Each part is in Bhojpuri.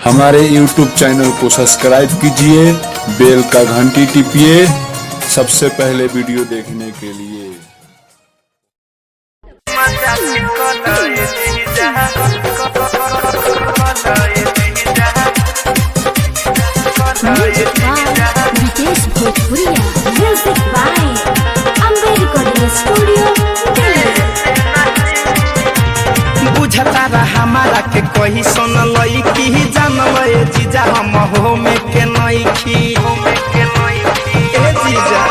हमारे YouTube चैनल को सब्सक्राइब कीजिए, बेल का घंटी टिपिए सबसे पहले वीडियो देखने के लिए। बुझता हमारा के कही सुन लई की जानल जीजा हम हो में के नईखी जीजा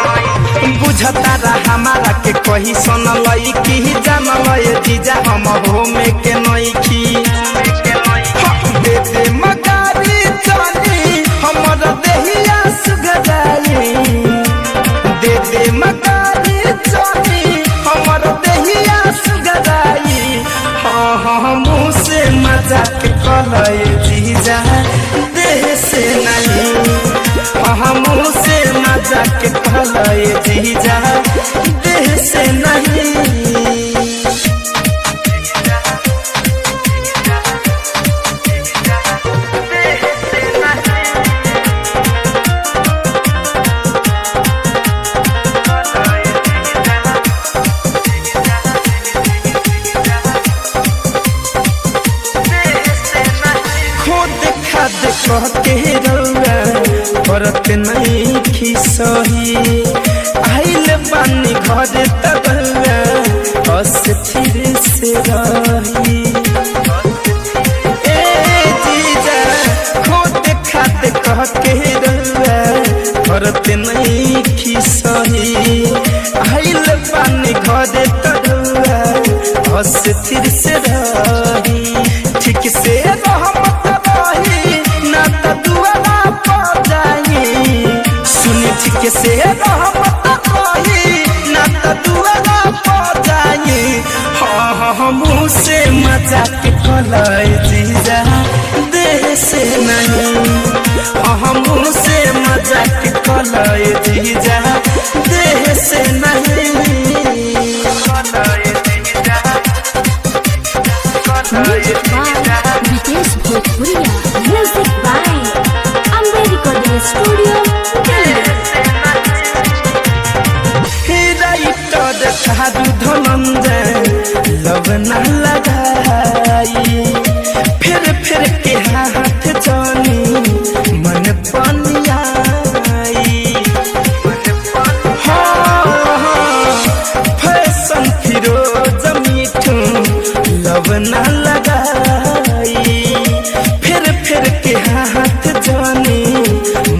बुझता हमारा के कही सुन लई की जानल जीजा हम हो में के नईखी दे दे मकारी चली हमर देहिया सुगदाई दे दे मकारी चली हमर देहिया सुगदाई मुँह से मजाक कलय जीजा देह से नहीं मुँह से मजाक कलय जीजा देह से नहीं। कहते रउआ करत नहीं खिसही आइल बानी घर तबुआ अस्थिर से रही जीजा खोद खाद कहते रउआ करत नहीं खिसही आइल बानी घर तबुआ अस्थिर से रही ठीक से ठीक से मुँह से मजाक कलय जीजा देह से नहीं मुँह से मजाक कलय जीजा देह से नहीं। लब न लगाई फिर के हाथ जानी मन पनियाई फैशन फिरोज मीठू लब न लगाई फिर के हाथ जानी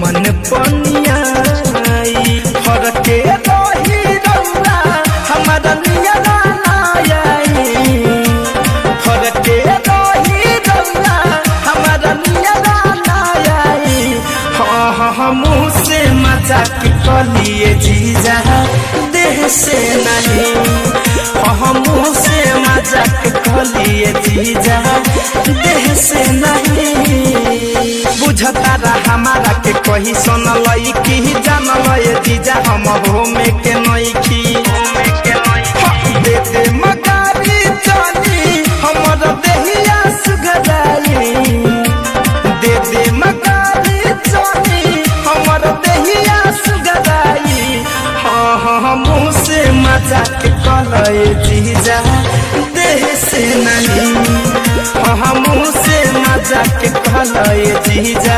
मन पनियाई फर के रही रउआ हमारा नियरा मुँह से मजाक कलिए जीजा देह से नहीं मुँह से मजाक कलिए जीजा देह से नहीं। बुझता हमारा के कही सुन लई की जानल जीजा हम हो में के नईखी दे दे मकारी चली हमर देहिया सुगदाई दे दे मकारी चली हमर देहिया सुगदाई मुँह से मजाक कलय जीजा देह से नहीं मुँह से मजाक कलय जीजा